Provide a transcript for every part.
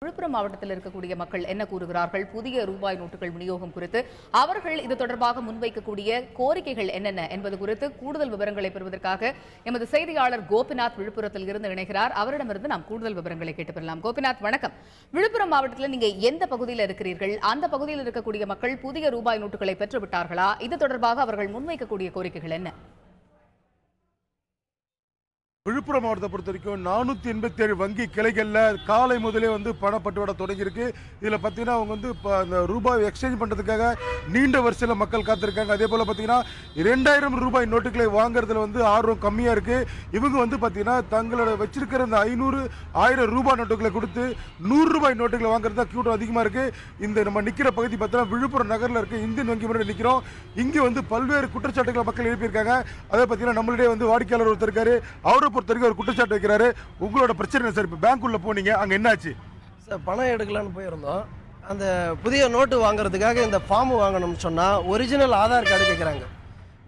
விழுப்புரம் மாவட்டத்தில் இருக்கக்கூடிய மக்கள் என்ன கூறுகிறார்கள்? புதிய ரூபாய் நோட்டுகள் விநியோகம் குறித்து அவர்கள் இது தொடர்பாக முன்வைக்கக்கூடிய கோரிக்கைகள் என்னென்ன என்பது குறித்து கூடுதல் விவரங்களை பெறுவதற்காக எமது செய்தியாளர் கோபிநாத் விழுப்புரத்தில் இருந்து இணைகிறார். அவரிடமிருந்து நாம் கூடுதல் விவரங்களை கேட்டு பெறலாம். கோபிநாத், வணக்கம். விழுப்புரம் மாவட்டத்தில் நீங்க எந்த பகுதியில் இருக்கிறீர்கள்? அந்த பகுதியில் இருக்கக்கூடிய மக்கள் புதிய ரூபாய் நோட்டுகளை பெற்றுவிட்டார்களா? இது தொடர்பாக அவர்கள் முன்வைக்கக்கூடிய கோரிக்கைகள் என்ன? விழுப்புரம் மாவட்டத்தை பொறுத்த வரைக்கும் 487 வங்கி கிளைகளில் காலை முதலே பணப்பட்டுவாட தொடங்கியிருக்கு. இதில் பார்த்தீங்கன்னா அவங்க இப்போ அந்த ரூபாய் எக்ஸ்சேஞ்ச் பண்ணுறதுக்காக நீண்ட வரிசையில் மக்கள் காத்திருக்காங்க. அதே போல் பார்த்தீங்கன்னா 2000 ரூபாய் நோட்டுகளை வாங்குறதுல ஆர்வம் கம்மியாக இருக்குது. இவங்க பார்த்தீங்கன்னா தங்களோட வச்சிருக்கிற அந்த 500, 1000 ரூபாய் நோட்டுகளை கொடுத்து 100 ரூபாய் நோட்டுகளை வாங்குறது தான் கூட்டம் அதிகமாக இருக்குது. இந்த நம்ம நிற்கிற பகுதி பார்த்தீங்கன்னா விழுப்புரம் நகரில் இருக்க இந்தியன் வங்கி முன்னாடி நிற்கிறோம். இங்கே பல்வேறு குற்றச்சாட்டுகளை மக்கள் எழுப்பியிருக்காங்க. அதை பார்த்தீங்கன்னா நம்மளுடைய வாடிக்கையாளர் ஒருத்தர் இருக்காரு. அவரை பொறுத்தவரைக்கும் ஒரு குற்றச்சாட்டு வைக்கிறாரு. உங்களோட பிரச்சனை சார், இப்போ பேங்க் உள்ள போனீங்க, அங்க என்னாச்சு சார்? பணம் எடுக்கலான்னு போயிருந்தோம். அந்த புதிய நோட்டு வாங்குறதுக்காக இந்த ஃபார்ம் வாங்கணும்னு சொன்னால் ஒரிஜினல் ஆதார் கார்டு கேட்குறாங்க.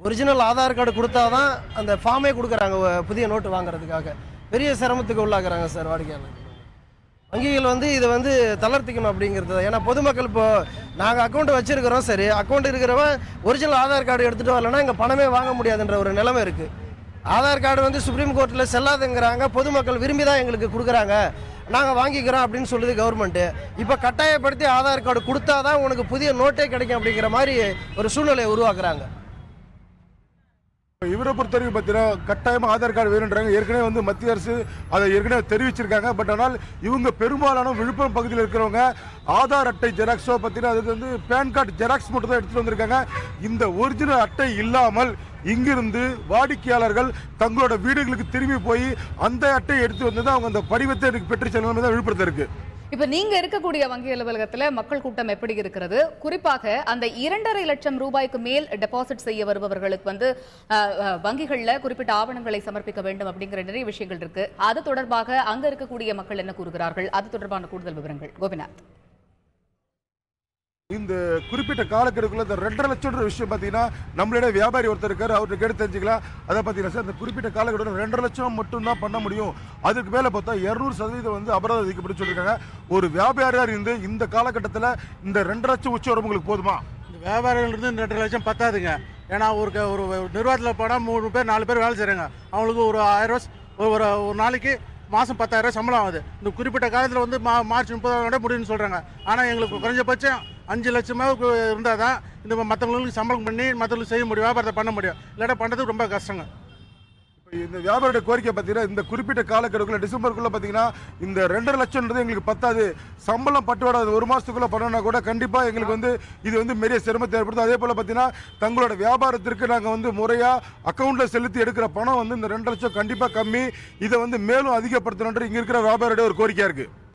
ஒரிஜினல் ஆதார் கார்டு கொடுத்தா தான் அந்த ஃபார்மே கொடுக்குறாங்க புதிய நோட்டு வாங்குறதுக்காக. பெரிய சிரமத்துக்கு உள்ளாக்குறாங்க சார் வாடிக்கையாளர். வங்கிகள் இதை தளர்த்திக்கணும் அப்படிங்கிறது. ஏன்னா பொதுமக்கள் இப்போ நாங்கள் அக்கௌண்ட் வச்சிருக்கிறோம், சரி அக்கௌண்ட் இருக்கிறவன் ஒரிஜினல் ஆதார் கார்டு எடுத்துகிட்டு வரலன்னா இங்கே பணமே வாங்க முடியாதுன்ற ஒரு நிலைமை இருக்குது. ஆதார் கார்டு சுப்ரீம் கோர்ட்டில் செல்லாதுங்கிறாங்க. பொதுமக்கள் விரும்பி தான் எங்களுக்கு கொடுக்குறாங்க, நாங்கள் வாங்கிக்கிறோம் அப்படின்னு சொல்லுது கவர்மெண்ட்டு. இப்போ கட்டாயப்படுத்தி ஆதார் கார்டு கொடுத்தா தான் உனக்கு புதிய நோட்டே கிடைக்கும் அப்படிங்கிற மாதிரி ஒரு சூழ்நிலையை உருவாக்குறாங்க. இவரை பொறுத்தவரைக்கும் பார்த்தீங்கன்னா கட்டாயமாக ஆதார் கார்டு வேணுன்றாங்க. ஏற்கனவே மத்திய அரசு அதை ஏற்கனவே தெரிவிச்சிருக்காங்க. பட் ஆனால் இவங்க பெரும்பாலான விழுப்புரம் பகுதியில் இருக்கிறவங்க ஆதார் அட்டை ஜெராக்ஸோ பார்த்தீங்கன்னா அதுக்கு பேன் கார்டு ஜெராக்ஸ் மட்டும் தான் எடுத்துகிட்டு வந்திருக்காங்க. இந்த ஒரிஜினல் அட்டை இல்லாமல் இங்கிருந்து வாடிக்கையாளர்கள் தங்களோட வீடுகளுக்கு திரும்பி போய் அந்த அட்டையை எடுத்து வந்து அவங்க அந்த படிவத்தை எனக்கு பெற்று செல்லும் தான் விழுப்புரத்தில் இருக்கு. இப்ப நீங்க இருக்கக்கூடிய வங்கி அலுவலகத்துல மக்கள் கூட்டம் எப்படி இருக்கிறது? குறிப்பாக அந்த 2.5 லட்சம் ரூபாய்க்கு மேல் டெபாசிட் செய்ய வருபவர்களுக்கு வங்கிகள்ல குறிப்பிட்ட ஆவணங்களை சமர்ப்பிக்க வேண்டும் அப்படிங்கிற நிறைய விஷயங்கள் இருக்கு. அது தொடர்பாக அங்க இருக்கக்கூடிய மக்கள் என்ன கூறுகிறார்கள்? அது தொடர்பான கூடுதல் விவரங்கள் கோபிநாத். இந்த குறிப்பிட்ட காலக்கெடுக்குள்ள இந்த 2.5 லட்சம் விஷயம் பார்த்தீங்கன்னா நம்மளோட வியாபாரி ஒருத்தர் இருக்காரு, அவர்கிட்ட கேட்டு தெரிஞ்சுக்கலாம். அதை பார்த்தீங்கன்னா சார், இந்த குறிப்பிட்ட காலக்கெடு 2.5 லட்சம் மட்டும் தான் பண்ண முடியும். அதுக்கு மேலே பார்த்தா 200% அபராதம் விதிக்கப்பட்டு சொல்லியிருக்காங்க. ஒரு வியாபாரியார் இருந்து இந்த காலகட்டத்தில் இந்த 2.5 லட்சம் உச்ச உங்களுக்கு போதுமா? இந்த வியாபாரிகள் இருந்து 2.5 லட்சம் பத்தாதுங்க. ஏன்னா ஒரு நிர்வாகத்தில் போனால் 3 பேர் 4 பேர் வேலை செய்கிறாங்க. அவங்களுக்கு ஒரு 1000 ரூபா ஒரு நாளைக்கு மாதம் 10,000 ரூபா சம்பளம் ஆகுது. இந்த குறிப்பிட்ட காலத்தில் மார்ச் 30 முடியும்னு சொல்கிறாங்க. ஆனால் எங்களுக்கு குறைஞ்சபட்சம் 5 லட்சமாக இருந்தால் தான் இந்த மற்றவங்களுக்கு சம்பளம் பண்ணி மற்றவங்களுக்கு செய்ய முடியும், வியாபாரத்தை பண்ண முடியும். இல்லாட்டா பண்ணுறதுக்கு ரொம்ப கஷ்டங்க. இந்த வியாபாரோட கோரிக்கை பார்த்தீங்கன்னா இந்த குறிப்பிட்ட காலக்கெடுக்குள்ள டிசம்பருக்குள்ள பார்த்தீங்கன்னா இந்த 2.5 லட்சம்ன்றது எங்களுக்கு பத்தாது. சம்பளம் பட்டுவாடாது 1 மாதத்துக்குள்ள பண்ணனா கூட கண்டிப்பாக எங்களுக்கு இது பெரிய சிரமத்தை ஏற்படுத்தும். அதே போல் பார்த்தீங்கன்னா தங்களோட வியாபாரத்திற்கு நாங்கள் முறையாக அக்கௌண்ட்டில் செலுத்தி எடுக்கிற பணம் இந்த 2 லட்சம் கண்டிப்பாக கம்மி. இதை மேலும் அதிகப்படுத்தணுன்ற இங்கே இருக்கிற வியாபாரோட ஒரு கோரிக்கையாக இருக்குது.